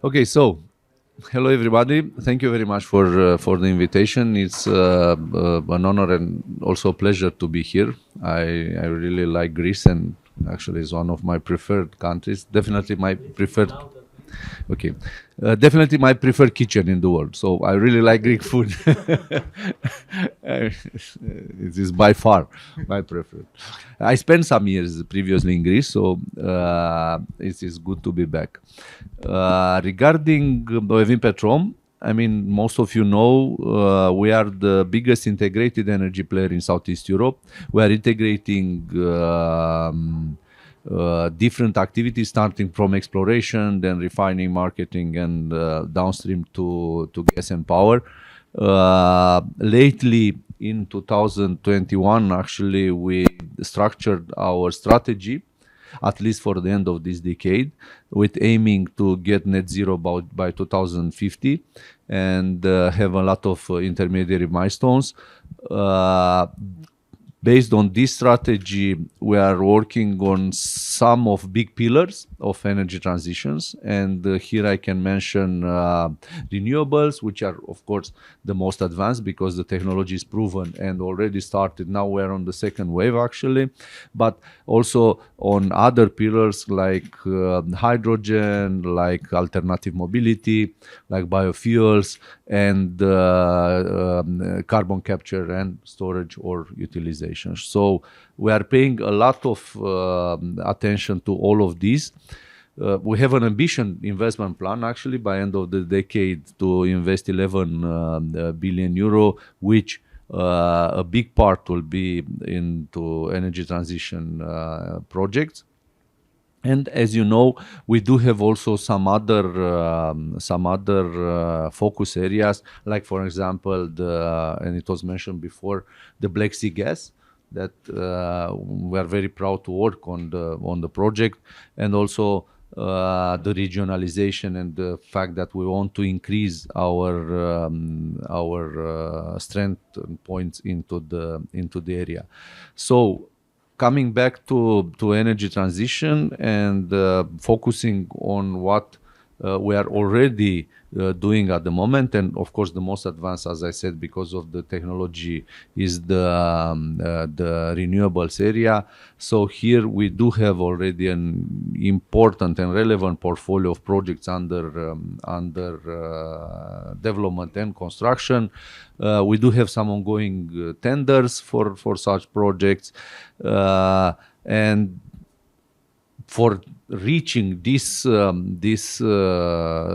Okay, so hello everybody. Thank you very much for the invitation. It's an honor and also a pleasure to be here. I really like Greece, and actually it's one of my preferred countries. Definitely my preferred. Okay, definitely my preferred kitchen in the world. So I really like Greek food. It is by far my preferred. I spent some years previously in Greece, so it is good to be back. Regarding OMV Petrom, I mean, most of you know we are the biggest integrated energy player in Southeast Europe. We are integrating different activities, starting from exploration, then refining, marketing, and downstream to gas and power. Lately, in 2021, actually, we structured our strategy, at least for the end of this decade, with aiming to get net zero by 2050 and have a lot of intermediary milestones. Based on this strategy, we are working on some of big pillars of energy transitions. And here I can mention renewables, which are, of course, the most advanced because the technology is proven and already started. Now we're on the second wave, actually. But also on other pillars like hydrogen, like alternative mobility, like biofuels, and carbon capture and storage or utilization. So we are paying a lot of attention to all of these. We have an ambitious investment plan, actually, by end of the decade to invest 11 billion euro, which a big part will be into energy transition projects. And as you know, we do have also some other focus areas, like for example, and it was mentioned before, the Black Sea gas that we are very proud to work on the project, and also the regionalization and the fact that we want to increase our strength points into the area. So, coming back to energy transition and focusing on what we are already doing at the moment, and of course the most advanced, as I said, because of the technology, is the renewables area. So here we do have already an important and relevant portfolio of projects under development and construction. We do have some ongoing tenders for such projects, and for reaching this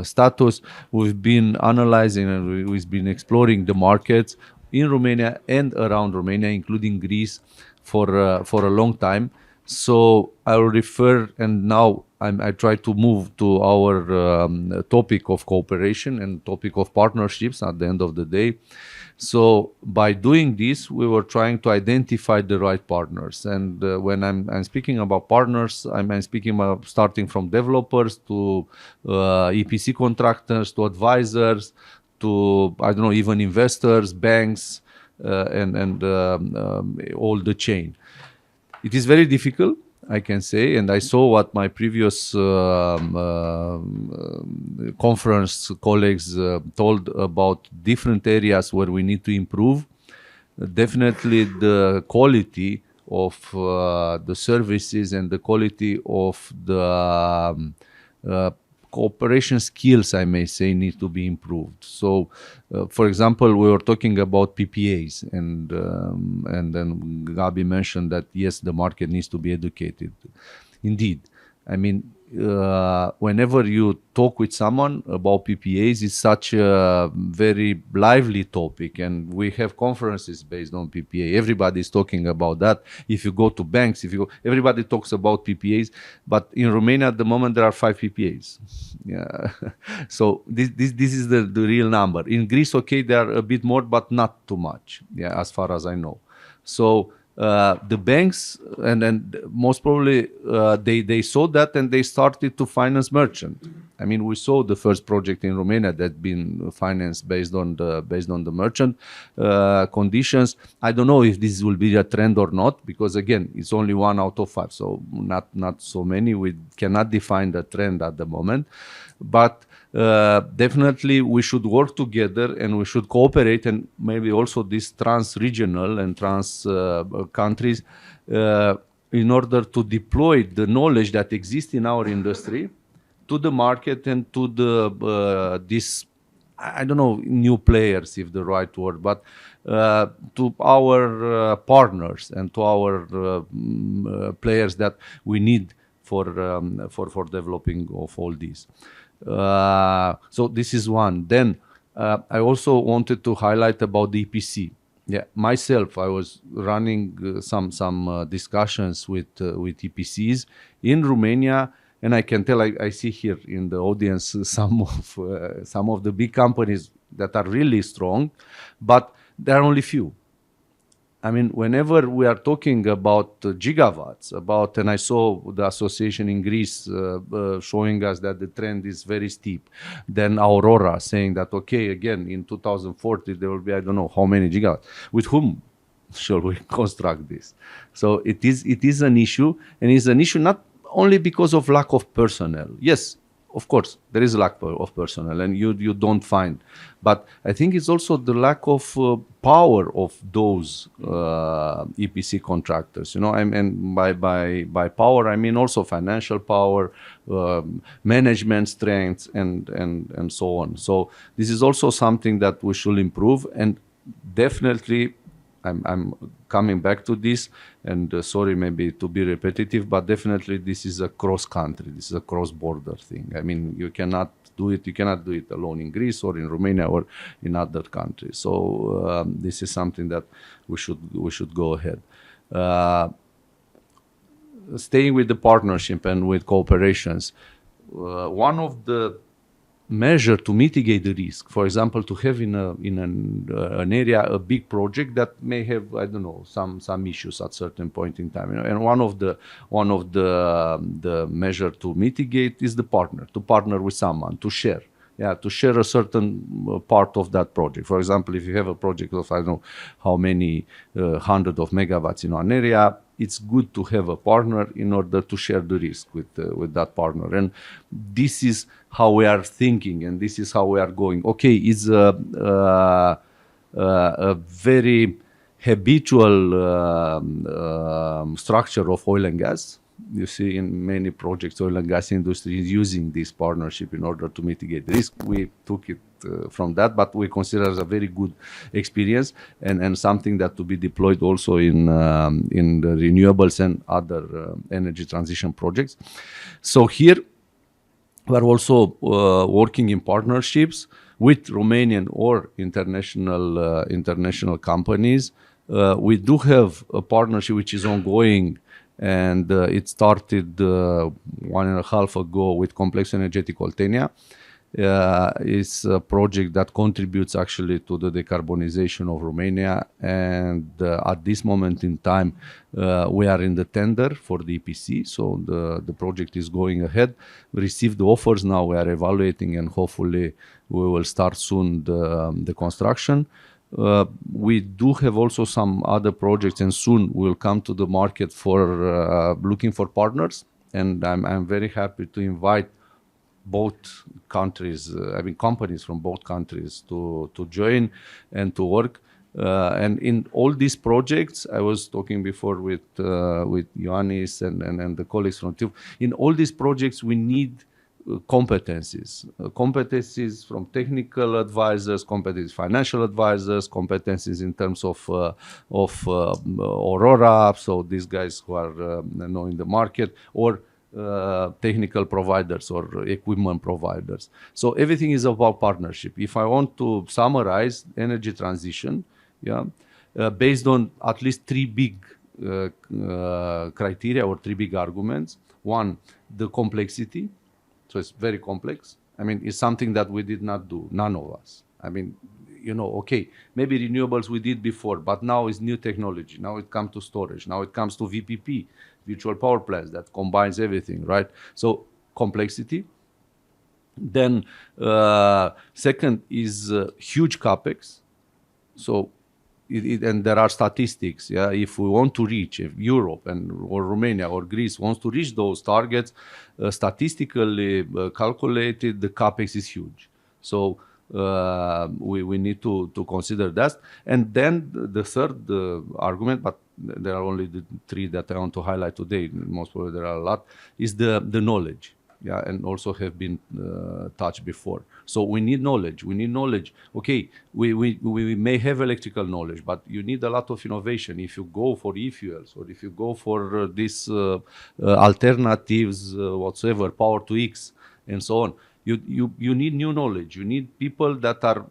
status, we've been analyzing and we've been exploring the markets in Romania and around Romania, including Greece, for a long time. So I will refer, and now I try to move to our topic of cooperation and topic of partnerships at the end of the day. So by doing this, we were trying to identify the right partners. And when I'm speaking about partners, I'm speaking about starting from developers to EPC contractors, to advisors, to, I don't know, even investors, banks, and all the chain. It is very difficult, I can say, and I saw what my previous conference colleagues told about different areas where we need to improve. Definitely the quality of the services and the quality of the cooperation skills, I may say, need to be improved. So, for example, we were talking about PPAs, and then Gabi mentioned that yes, the market needs to be educated. Indeed, I mean, whenever you talk with someone about PPAs, it's such a very lively topic, and we have conferences based on PPA. Everybody is talking about that. If you go to banks, everybody talks about PPAs. But in Romania at the moment there are 5 PPAs. Yeah. So this is the real number. In Greece, okay, there are a bit more, but not too much. Yeah, as far as I know. So the banks and most probably they saw that and they started to finance merchant. I mean, we saw the first project in Romania that been financed based on the merchant conditions. I don't know if this will be a trend or not, because again, it's only 1 out of 5, so not so many. We cannot define the trend at the moment, but definitely we should work together and we should cooperate, and maybe also these trans-regional and trans countries in order to deploy the knowledge that exists in our industry to the market and to the this, I don't know, new players, if the right word, but to our partners and to our players that we need for developing of all these. So this is one. Then I also wanted to highlight about the EPC. Yeah, myself, I was running some discussions with EPCs in Romania, and I can tell, I see here in the audience some of the big companies that are really strong, but there are only few. I mean, whenever we are talking about gigawatts, and I saw the association in Greece showing us that the trend is very steep. Then Aurora saying that, okay, again, in 2040, there will be, I don't know how many gigawatts. With whom shall we construct this? So it is an issue, and it's an issue not only because of lack of personnel. Yes, of course, there is a lack of personnel, and you don't find. But I think it's also the lack of power of those EPC contractors. You know, and by power I mean also financial power, management strength, and so on. So this is also something that we should improve, and definitely. I'm coming back to this, and sorry maybe to be repetitive, but definitely this is a cross-country, this is a cross-border thing. I mean, you cannot do it alone in Greece or in Romania or in other countries. So this is something that we should go ahead. Staying with the partnership and with cooperations, one of the measure to mitigate the risk, for example, to have in an area a big project that may have, I don't know, some issues at certain point in time. You know? And one of the measure to mitigate is to partner with someone, to share. Yeah, to share a certain part of that project. For example, if you have a project of, I don't know how many hundred of megawatts in one area, it's good to have a partner in order to share the risk with that partner. And this is how we are thinking, and this is how we are going. Okay, it's a very habitual structure of oil and gas. You see in many projects, oil and gas industry is using this partnership in order to mitigate the risk. We took it from that, but we consider it a very good experience and something that to be deployed also in the renewables and other energy transition projects. So here we are also working in partnerships with Romanian or international companies. We do have a partnership which is ongoing, and it started 1.5 ago with Complexul Energetic Oltenia. It's a project that contributes actually to the decarbonization of Romania, and at this moment in time we are in the tender for the EPC, so the project is going ahead. We received the offers, now we are evaluating, and hopefully we will start soon the construction. We do have also some other projects, and soon we'll come to the market for looking for partners, and I'm very happy to invite both countries, companies from both countries to join and to work. And in all these projects, I was talking before with Ionuț and the colleagues from TÜV. In all these projects, we need competencies from technical advisors, competencies financial advisors, competencies in terms of Aurora, so these guys who are knowing the market, or technical providers or equipment providers. So everything is about partnership. If I want to summarize energy transition, based on at least three big criteria or three big arguments. One, the complexity. So it's very complex. I mean, it's something that we did not do, none of us. I mean, okay, maybe renewables we did before, but now it's new technology. Now it comes to storage. Now it comes to VPP, virtual power plants, that combines everything, right? So complexity. Then second is huge capex. So and there are statistics. Yeah, if we want to reach, if Europe or Romania or Greece wants to reach those targets, statistically calculated, the capex is huge. So we need to consider that. And then the third argument, but there are only the three that I want to highlight today. Most probably there are a lot. Is the knowledge. Yeah, and also have been touched before. So we need knowledge. We need knowledge. Okay, we may have electrical knowledge, but you need a lot of innovation. If you go for e-fuels or if you go for these alternatives whatsoever, power to X and so on, you need new knowledge. You need people that are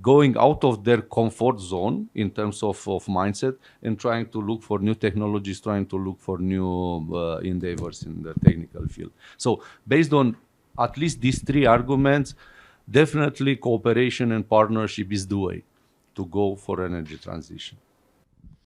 going out of their comfort zone in terms of mindset and trying to look for new technologies, trying to look for new endeavors in the technical field. So based on at least these three arguments, definitely cooperation and partnership is the way to go for energy transition.